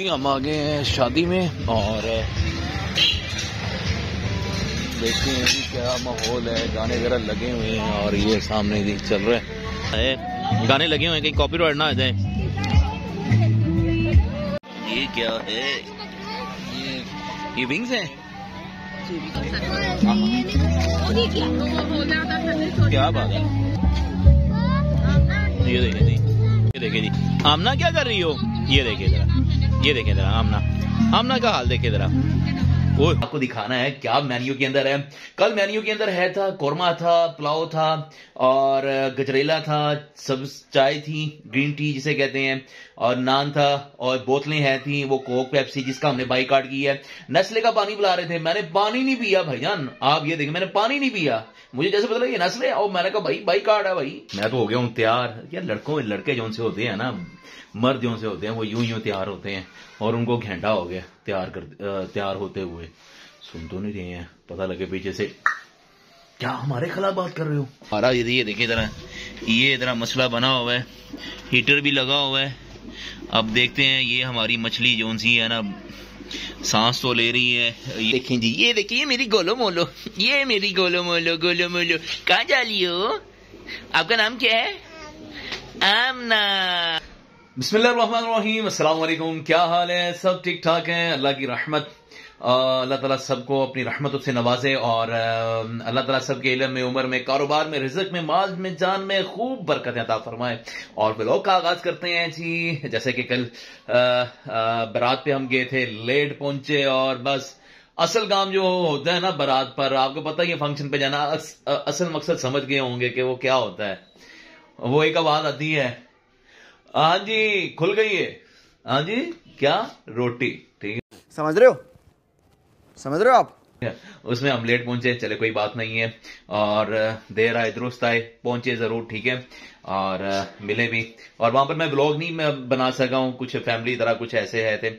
हम आ गए हैं शादी में और देखते हैं कि क्या माहौल है। गाने वगैरह लगे हुए हैं और ये सामने भी चल रहा है, गाने लगे हुए हैं, कहीं कॉपीराइट ना आ जाए। ये क्या है? ये विंग्स हैं? क्या बात है। ये देखे जी, ये देखे जी। आमना क्या कर रही हो? ये देखे जरा, ये देखे जरा आमना का हाल देखे जरा। वो आपको दिखाना है क्या मेन्यू के अंदर है। कल मेन्यू के अंदर है था कोरमा था, पुलाव था और गजरेला था, सब चाय थी, ग्रीन टी जिसे कहते हैं, और नान था और बोतलें हैं थी, वो कोक पेप्सी जिसका हमने बाइकाट की है। नेस्ले का पानी पिला रहे थे, मैंने पानी नहीं पिया भाईजान। आप ये देखें, मैंने पानी नहीं पिया। मुझे जैसे पता लगा ये नेस्ले, और मैंने कहा भाई बाइकाट है भाई। मैं तो हो गया हूँ तैयार। यार लड़के जो से होते हैं ना, मर्द जो से होते हैं, वो यूं तैयार होते हैं और उनको घंटा हो गया तैयार होते हुए। सुन तो नहीं रहे हैं, पता लगे पीछे से क्या हमारे खिलाफ बात कर रहे हो। हमारा ये देखिए जरा, ये जरा मसला बना हुआ है, हीटर भी लगा हुआ है। अब देखते हैं ये हमारी मछली जो सी है ना, सांस तो ले रही है। ये देखें जी, ये देखिए मेरी गोलो मोलो, ये मेरी गोलो मोलो कहाँ जा रही हो? आपका नाम क्या है? आमना। बिस्मिल्लाहिर्रहमानिर्रहीम, अस्सलाम वालेकुम। क्या हाल है? सब ठीक ठाक है? अल्लाह की रहमत, अल्लाह ताला सबको अपनी रहमतों से नवाजे और अल्लाह ताला सबके इल्म में, उम्र में, कारोबार में, रिज़्क में, माल में, जान में खूब बरकत अता फरमाए। और व्लॉग का आगाज करते हैं जी। जैसे कि कल बारात पे हम गए थे, लेट पहुंचे और बस असल काम जो होता है ना बारात पर, आपको पता ही है, फंक्शन पे जाना, असल मकसद समझ गए होंगे कि वो क्या होता है। वो एक आवाज आती है, हाँ जी खुल गई है, हाँ जी क्या, रोटी, ठीक है, समझ रहे हो आप? उसमें हम लेट पहुंचे, चले कोई बात नहीं है, और देर आए दुरुस्त आए, पहुंचे जरूर, ठीक है, और मिले भी। और वहां पर मैं व्लॉग नहीं मैं बना सका हूं, कुछ फैमिली तरह कुछ ऐसे है थे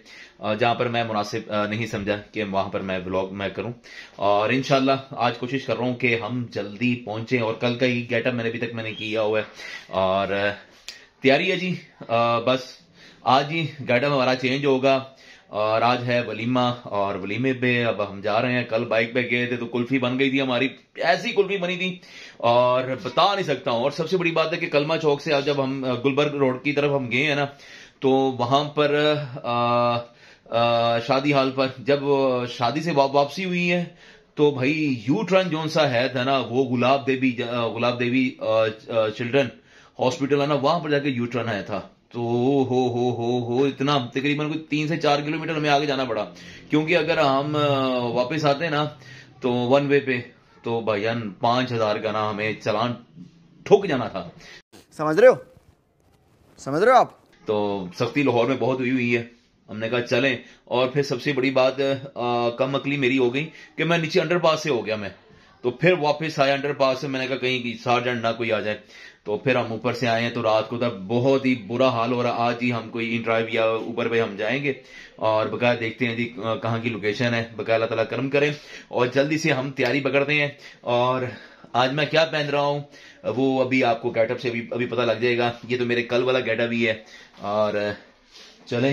जहां पर मैं मुनासिब नहीं समझा कि वहां पर मैं व्लॉग मैं करूं। और इंशाल्लाह आज कोशिश कर रहा हूं कि हम जल्दी पहुंचे। और कल का ही गेटअप मैंने अभी तक किया हुआ है और तैयारी है जी। बस आज ही गेटअप हमारा चेंज होगा और आज है वलीमा, और वलीमे पे अब हम जा रहे हैं। कल बाइक पे गए थे तो कुल्फी बन गई थी हमारी, ऐसी कुल्फी बनी थी और बता नहीं सकता हूं। और सबसे बड़ी बात है कि कलमा चौक से आज जब हम गुलबर्ग रोड की तरफ हम गए हैं ना, तो वहां पर शादी हाल पर जब शादी से वापसी हुई है तो भाई यू टर्न जोन सा है था ना, वो गुलाब देवी चिल्ड्रन हॉस्पिटल है ना, वहां पर जाके यू टर्न आया था। तो हो इतना तकरीबन कोई 3 से 4 किलोमीटर हमें आगे जाना पड़ा, क्योंकि अगर हम वापस आते ना तो वन वे पे तो भाईजान 5,000 का ना हमें चालान ठुक जाना था। समझ रहे हो आप? तो सख्ती लाहौर में बहुत हुई है, हमने कहा चलें। और फिर सबसे बड़ी बात कम अकली मेरी हो गई कि मैं नीचे अंडरपास से हो गया मैं, तो फिर वापस आया अंडरपास से, मैंने कहा कहीं सार्जेंट ना कोई आ जाए। तो फिर हम ऊपर से आए हैं तो रात को तब बहुत ही बुरा हाल हो रहा। आज ही हम कोई इन ड्राइव या ऊबर पे हम जाएंगे और बकाया देखते हैं जी कहाँ की लोकेशन है, बकाया अल्लाह ताला करम करें और जल्दी से हम तैयारी पकड़ते हैं। और आज मैं क्या पहन रहा हूं वो अभी आपको गेटअप से अभी पता लग जाएगा। ये तो मेरे कल वाला गेटअप ही है। और चले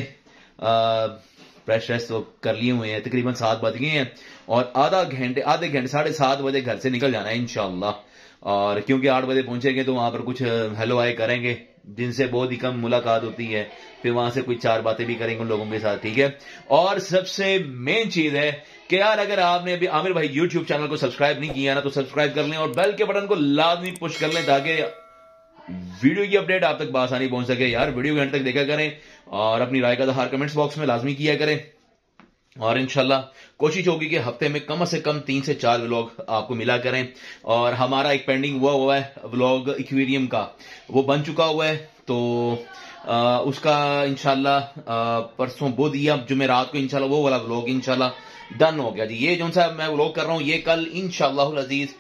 फ्रेश व्रेश तो कर लिए हुए हैं, तकरीबन 7 बज गए हैं और आधे घंटे 7:30 बजे घर से निकल जाना है इंशाल्लाह। और क्योंकि 8 बजे पहुंचेंगे तो वहां पर कुछ हेलो हाय करेंगे, जिनसे बहुत ही कम मुलाकात होती है, फिर वहां से कुछ 4 बातें भी करेंगे उन लोगों के साथ, ठीक है। और सबसे मेन चीज है कि यार अगर आपने अभी आमिर भाई यूट्यूब चैनल को सब्सक्राइब नहीं किया ना तो सब्सक्राइब कर लें और बेल के बटन को लाजमी पुश कर लें ताकि वीडियो की अपडेट आप तक बासानी पहुंच सके। यार वीडियो के अंत तक देखा करें और अपनी राय का इज़हार कमेंट्स बॉक्स में लाजमी किया करें। और इंशाल्लाह कोशिश होगी कि हफ्ते में कम से कम 3 से 4 व्लॉग आपको मिला करें। और हमारा एक पेंडिंग हुआ है व्लॉग एक्वेरियम का, वो बन चुका हुआ है, तो उसका इंशाल्लाह परसों बुध या जुमेरात को इंशाल्लाह वो वाला व्लॉग इंशाल्लाह डन हो गया जी। ये जो सा मैं व्लॉग कर रहा हूं ये कल इंशाल्लाह अजीज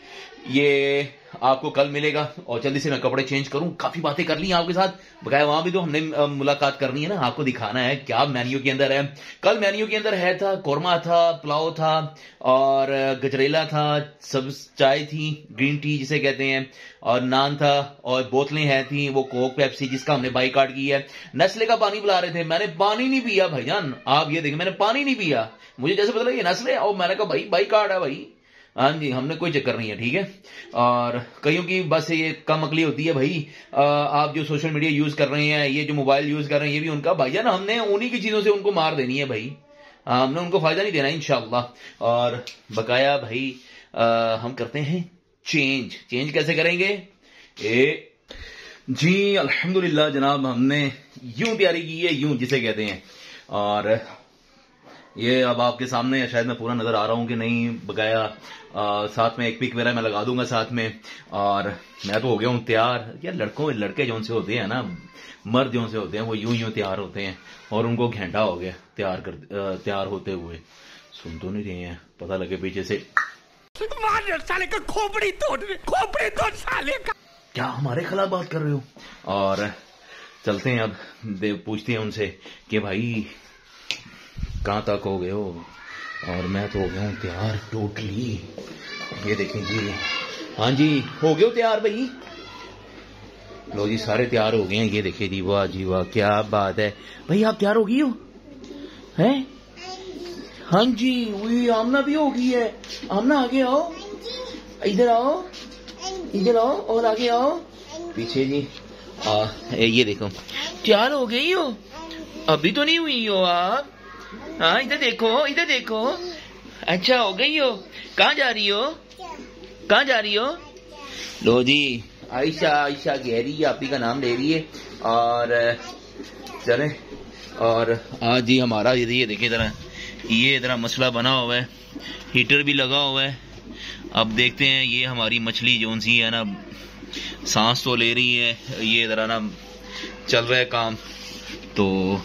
ये आपको कल मिलेगा। और जल्दी से मैं कपड़े चेंज करूं, काफी बातें कर ली आपके साथ, बकाया वहां भी तो हमने मुलाकात करनी है ना, आपको दिखाना है क्या मेन्यू के अंदर है। कल मेन्यू के अंदर है था कोरमा था, पुलाव था और गजरेला था, सब चाय थी, ग्रीन टी जिसे कहते हैं, और नान था, और बोतलें हैं थी वो कोक पेप्सी जिसका हमने बाइकाट की है। नेस्ले का पानी पिला रहे थे, मैंने पानी नहीं पिया भाईजान, आप ये देखें मैंने पानी नहीं पिया, मुझे जैसे पता लगा ये नेस्ले, और मैंने कहा भाई बाइकाट है भाई। हाँ जी, हमने कोई चक्कर नहीं है, ठीक है। और कईयों की बस ये कम अकली होती है भाई। आप जो सोशल मीडिया यूज कर रहे हैं, ये जो मोबाइल यूज कर रहे हैं, ये भी उनका भाईजान, हमने उन्हीं की चीजों से उनको मार देनी है भाई, हमने उनको फायदा नहीं देना इंशाल्लाह। और बकाया भाई हम करते हैं चेंज कैसे करेंगे जी अल्हम्दुलिल्लाह जनाब, हमने यूं तैयारी की है, यूं जिसे कहते हैं। और ये अब आपके सामने है, शायद मैं पूरा नजर आ रहा हूं कि नहीं, बकाया साथ में एक पिक वगैरह मैं लगा दूंगा साथ में। और मैं तो हो गया हूं तैयार यार। लड़के जो से होते हैं ना, मर्द जो से होते हैं, वो यूं तैयार होते हैं, और उनको घंटा हो गया तैयार होते हुए। सुन तो नहीं रहे हैं, पता लगे पीछे से साले का खोपड़ी तोड़ साले का। क्या हमारे खिलाफ बात कर रहे हो। और चलते हैं अब, पूछते हैं उनसे कि भाई कहां तक हो गए हो। और मैं तो हो गया हूं तैयार टोटली, ये देखें जी। हाँ जी, हो गए हो तैयार भाई, लो जी सारे तैयार हो गए हैं, ये देखिए जी, वाह जी वाह, क्या बात है भाई। आप तैयार हो गई हो हैं? हाँ जी, वही आमना भी हो गई है। आमना आगे आओ, इधर आओ, इधर आओ, और आगे आओ, पीछे जी। ये देखो तैयार हो गई हो, अभी तो नहीं हुई हो आप। हाँ इधर देखो, इधर देखो, अच्छा हो गई हो। कहाँ जा रही हो, कहाँ जा रही हो? लो जी आयशा गहरी आप ही का नाम ले रही है। और चले, और आज जी हमारा ये देखिए जरा, ये इधर मसला बना हुआ है, हीटर भी लगा हुआ है। अब देखते हैं ये हमारी मछली जो सी है ना, सांस तो ले रही है, ये जरा ना चल रहा है काम, तो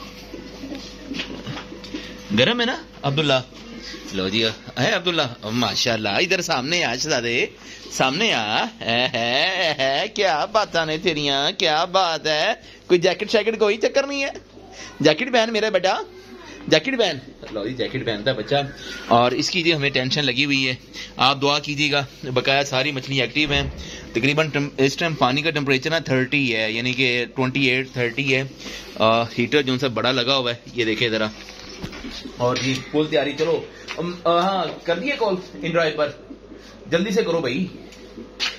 गरम है ना अब्दुल्ला। लो जी है अब्दुल्ला, माशाल्लाह, इधर सामने आ शहजादे, सामने आ। है क्या बात ने तेरिया, क्या बात है। कोई जैकेट कोई चक्कर नहीं है, जैकेट पहन मेरा बेटा, जैकेट पहन। लो जी जैकेट पहनता है बच्चा। और इसकी जी हमें टेंशन लगी हुई है, आप दुआ कीजिएगा। बकाया सारी मछली एक्टिव हैं। तकरीबन इस टाइम पानी का टेम्परेचर ना 30 है, यानी कि 28-30 है। हीटर जो सा बड़ा लगा हुआ है, ये देखे जरा। और जी फुल तैयारी, चलो हाँ कर दिए कॉल इंड्राइव पर, जल्दी से करो भाई।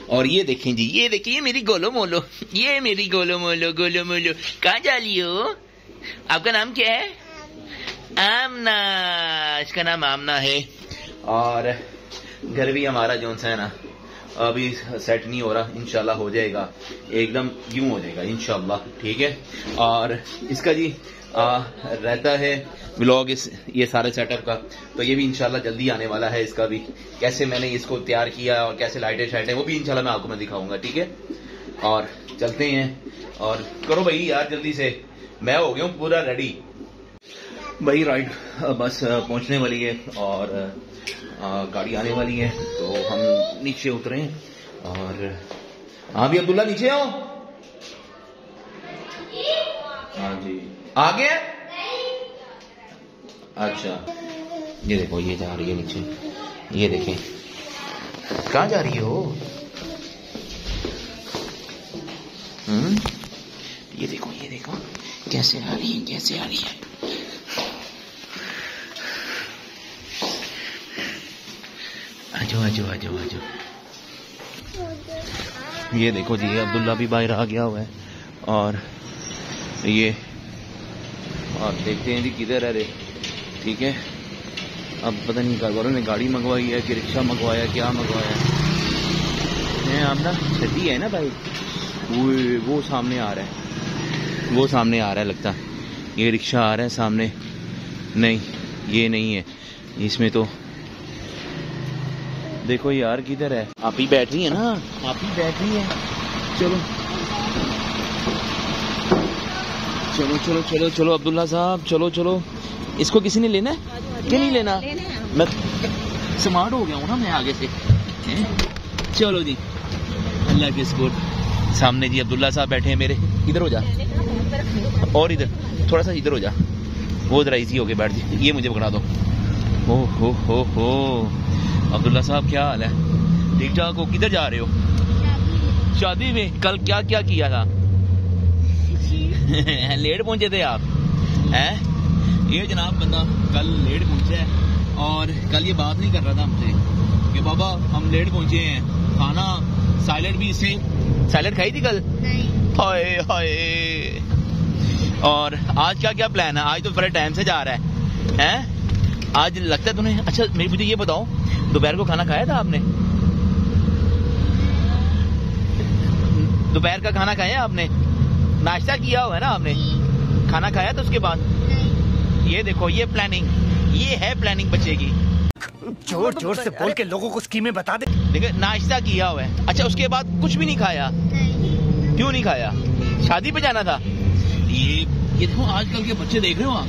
और ये देखें जी, ये देखिए मेरी गोलो मोलो, ये मेरी गोलो मोलो। कहाँ जा रही हो? आपका नाम क्या है? आमना, इसका नाम आमना है। और घर भी हमारा जो सा है ना अभी सेट नहीं हो रहा, इंशाल्लाह हो जाएगा, एकदम यूं हो जाएगा इंशाल्लाह, ठीक है। और इसका जी रहता है व्लॉग ये सारे सेटअप का, तो ये भी इंशाल्लाह जल्दी आने वाला है। इसका भी कैसे मैंने इसको तैयार किया और कैसे लाइटें शाइटें, वो भी इंशाल्लाह मैं आपको दिखाऊंगा, ठीक है। और चलते हैं, और करो भाई यार जल्दी से, मैं हो गया हूँ पूरा रेडी भाई। राइड बस पहुंचने वाली है और गाड़ी आने वाली है, तो हम नीचे उतरे। और हाँ भी अब्दुल्ला नीचे आओ। हाँ जी आ गए। अच्छा ये देखो, ये जा रही है नीचे, ये देखें। कहाँ जा रही हो? ये देखो कैसे आ रही है, कैसे आ रही है। आजो। ये देखो जी अब्दुल्ला भी बाहर आ गया हुआ है। और ये और देखते हैं जी किधर है रे, ठीक है। अब पता नहीं घर वालों ने गाड़ी मंगवाई है कि रिक्शा मंगवाया, क्या मंगवाया है। आप ना छठी है ना भाई, वो सामने आ रहा है, लगता है ये रिक्शा आ रहा है सामने। नहीं ये नहीं है, इसमें तो देखो यार किधर है। आप ही बैठ रही है ना, आप ही बैठ रही है। चलो अब्दुल्ला साहब, चलो। इसको किसी ने लेना है कि नहीं लेना? मैं स्मार्ट हो गया हूँ ना मैं आगे से। चलो जी, अल्लाह के स्कोर। सामने जी अब्दुल्ला साहब बैठे हैं मेरे, इधर हो जा और इधर थोड़ा सा इधर हो जा, वो जरा इजी हो के बैठ जी, ये मुझे पकड़ा दो। ओ हो अब्दुल्ला साहब क्या हाल है, ठीक ठाक हो? किधर जा रहे हो? शादी में। कल क्या क्या किया था? लेट पहुंचे थे आप हैं? ये जनाब बंदा कल लेट पहुंचा है और कल ये बात नहीं कर रहा था हमसे कि बाबा हम लेट पहुंचे हैं, खाना सैलेड भी इससे सैलेड खाई थी कल? नहीं। हाय हाय। और आज क्या क्या प्लान है? आज तो बड़े टाइम से जा रहा है आज लगता है तुम्हें। अच्छा मुझे ये बताओ, दोपहर को खाना खाया था आपने? दोपहर का खाना खाया आपने? नाश्ता किया हुआ है ना आपने? खाना खाया था उसके बाद? ये देखो, ये प्लानिंग, ये है प्लानिंग बच्चे की। जोर जोर से बोल के लोगों को स्कीमें बता दे। देखो नाश्ता किया हुआ है, अच्छा उसके बाद कुछ भी नहीं खाया? क्यों नहीं खाया? शादी पे जाना था? ये देखो आजकल के बच्चे देख रहे हो आप,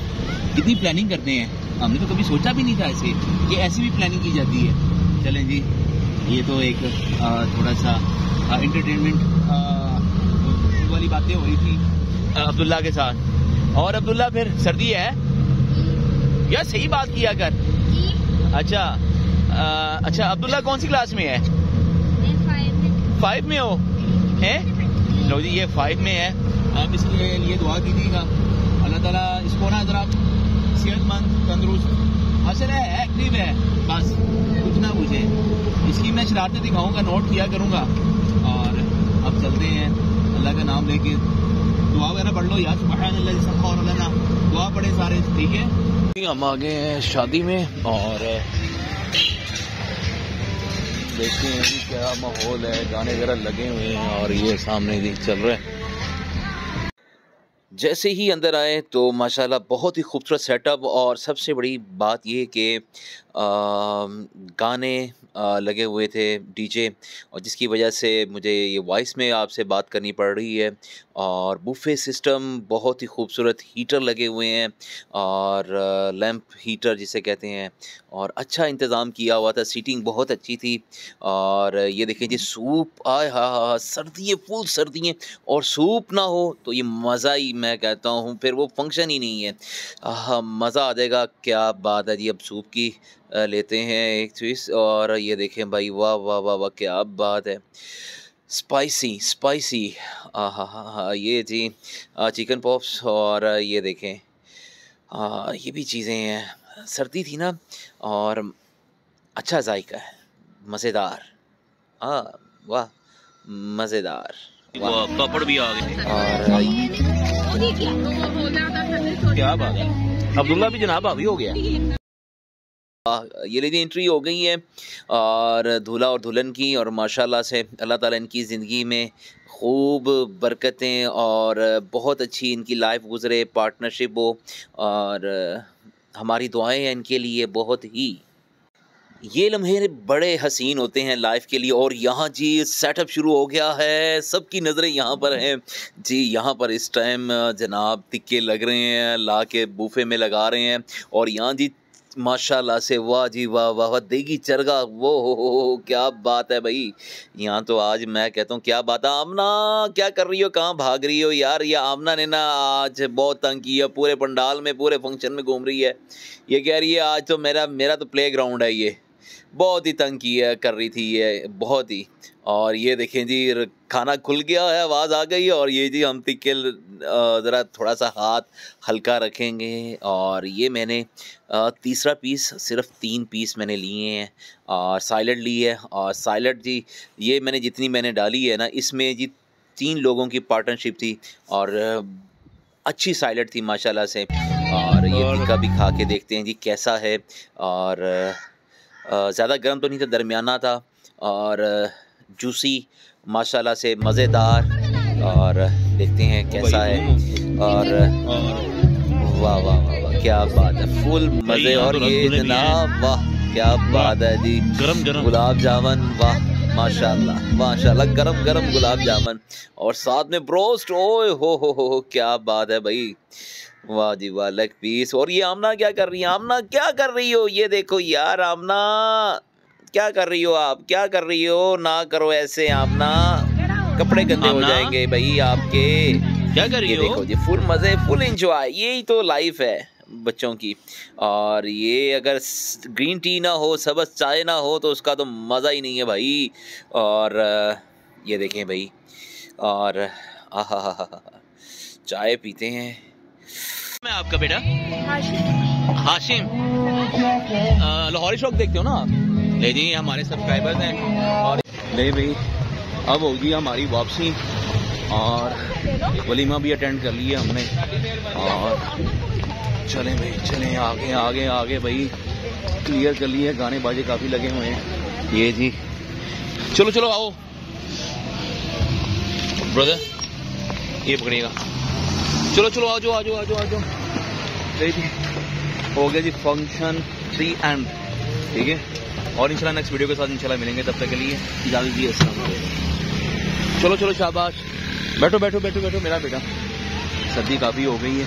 कितनी प्लानिंग करते हैं। हमने तो कभी सोचा भी नहीं था ऐसे, ये ऐसी भी प्लानिंग की जाती है। चलें जी, ये तो एक थोड़ा सा एंटरटेनमेंट वाली बातें हो रही थी अब्दुल्ला के साथ। और अब्दुल्ला फिर सर्दी है यार, सही बात किया कर। अच्छा अब्दुल्ला कौन सी क्लास में है? 5 में हो हैं? लो जी, ये 5 में है। आप इसके लिए दुआ कीजिएगा, अल्लाह ताला इसको ना जरा सेहतमंद तंदुरुस्त असल है, एक्टिव है, बस कुछ ना पूछे। इसकी मैं शरारतें दिखाऊंगा, नोट किया करूंगा। और अब चलते हैं, अल्लाह का नाम लेके दुआ वगैरह पढ़ लो यार, सुभान अल्लाह सब्हान अल्लाह, दुआ पढ़े सारे, ठीक है। हम आ गए हैं शादी में और देखते हैं कि क्या माहौल है, गाने वगैरह लगे हुए हैं और ये सामने भी चल रहा है। जैसे ही अंदर आए तो माशाल्लाह बहुत ही खूबसूरत सेटअप, और सबसे बड़ी बात ये कि गाने लगे हुए थे, डीजे, और जिसकी वजह से मुझे ये वॉइस में आपसे बात करनी पड़ रही है। और बुफे सिस्टम बहुत ही खूबसूरत, हीटर लगे हुए हैं और लैंप हीटर जिसे कहते हैं, और अच्छा इंतज़ाम किया हुआ था, सीटिंग बहुत अच्छी थी। और ये देखें जी सूप, आय हा, सर्दी है, फुल सर्दी है, और सूप ना हो तो ये मज़ा ही, मैं कहता हूँ फिर वो फंक्शन ही नहीं है। मज़ा आ जाएगा। क्या बात है जी। अब सूप की लेते हैं एक चीज़, और ये देखें भाई, वाह वाह वाह वाह, क्या बात है। स्पाइसी हाँ, ये जी चिकन पॉप्स, और ये देखें ये भी चीज़ें हैं, सर्दी थी ना, और अच्छा जायका है, मज़ेदार। हाँ वाह, मज़ेदार। वाह, पापड़ भी आ गए। और क्या बात है, अब्दुल्ला भी जनाब अभी हो गया। ये लेडी एंट्री हो गई है और दूल्हा और दुल्हन की, और माशाल्लाह से अल्लाह ताला इनकी ज़िंदगी में खूब बरकतें और बहुत अच्छी इनकी लाइफ गुजरे, पार्टनरशिप हो, और हमारी दुआएं हैं इनके लिए बहुत ही। ये लम्हे बड़े हसीन होते हैं लाइफ के लिए। और यहाँ जी सेटअप शुरू हो गया है, सबकी नज़रें यहाँ पर हैं जी। यहाँ पर इस टाइम जनाब टिक्के लग रहे हैं, ला के बूफे में लगा रहे हैं, और यहाँ जी माशाल्लाह से वाह जी वाह वाह वाह, देगी चरगा, वो हो क्या बात है भाई। यहाँ तो आज मैं कहता हूँ क्या बात है। आमना क्या कर रही हो, कहाँ भाग रही हो यार? ये आमना ने ना आज बहुत तंग किया, पूरे पंडाल में, पूरे फंक्शन में घूम रही है। ये कह रही है आज तो मेरा तो प्ले ग्राउंड है, ये बहुत ही तंग किया कर रही थी ये, बहुत ही। और ये देखें जी खाना खुल गया है, आवाज़ आ गई है, और ये जी हम टिक्के ज़रा थोड़ा सा हाथ हल्का रखेंगे। और ये मैंने तीसरा पीस, सिर्फ 3 पीस मैंने लिए हैं, और सैलड ली है। और सैलड जी ये मैंने जितनी मैंने डाली है ना, इसमें जी 3 लोगों की पार्टनरशिप थी, और अच्छी सैलड थी माशाल्लाह से। और ये टिक्का भी खा के देखते हैं जी कैसा है। और ज़्यादा गर्म तो नहीं था, दरमियाना था, और जूसी माशाल्लाह से, मज़ेदार। और देखते हैं कैसा है। और वाह वाह वाह वाह, क्या बात है, फुल मज़े। और ये जनाब वाह क्या बात है जी, गरम गरम गुलाब जामुन, वाह माशाल्लाह माशाल्लाह, गरम गरम गुलाब जामुन, और साथ में ब्रोस्ट, ओए हो क्या बात है भाई, वाह जी वाह, लेग पीस। और ये आमना क्या कर रही है? आमना क्या कर रही हो? ये देखो यार आमना, क्या कर रही हो आप, क्या कर रही हो? ना करो ऐसे, आप ना कपड़े गंदे हो जाएंगे भाई आपके। क्या कर रही ये हो? देखो जी, फुल मजे, फुल एंजॉय, यही तो लाइफ है बच्चों की। और ये अगर ग्रीन टी ना हो, सब्ज़ चाय ना हो तो उसका तो मज़ा ही नहीं है भाई। और ये देखें भाई, और आहा चाय पीते हैं। मैं आपका बेटा हाशिम, लाहौरी शौक देखते हो ना आप? ले जी, हमारे सब्सक्राइबर्स हैं। और ले भाई, अब होगी हमारी वापसी और वलीमा भी अटेंड कर लिया हमने। और चलें भाई, चलें आगे आगे आगे भाई, क्लियर कर लिए, गाने बाजे काफ़ी लगे हुए हैं। ये जी, चलो चलो आओ ब्रदर, ये पकड़िएगा। चलो चलो आ जाओ आ जाओ आ जाओ आ जाओ। जी हो गया जी फंक्शन 3 एंड, ठीक है। और इंशाल्लाह नेक्स्ट वीडियो के साथ इंशाल्लाह मिलेंगे, तब तक के लिए इजाज़त दीजिए, अस्सलाम वालेकुम। चलो चलो शाबाश, बैठो बैठो बैठो बैठो मेरा बेटा, सर्दी काफ़ी हो गई है।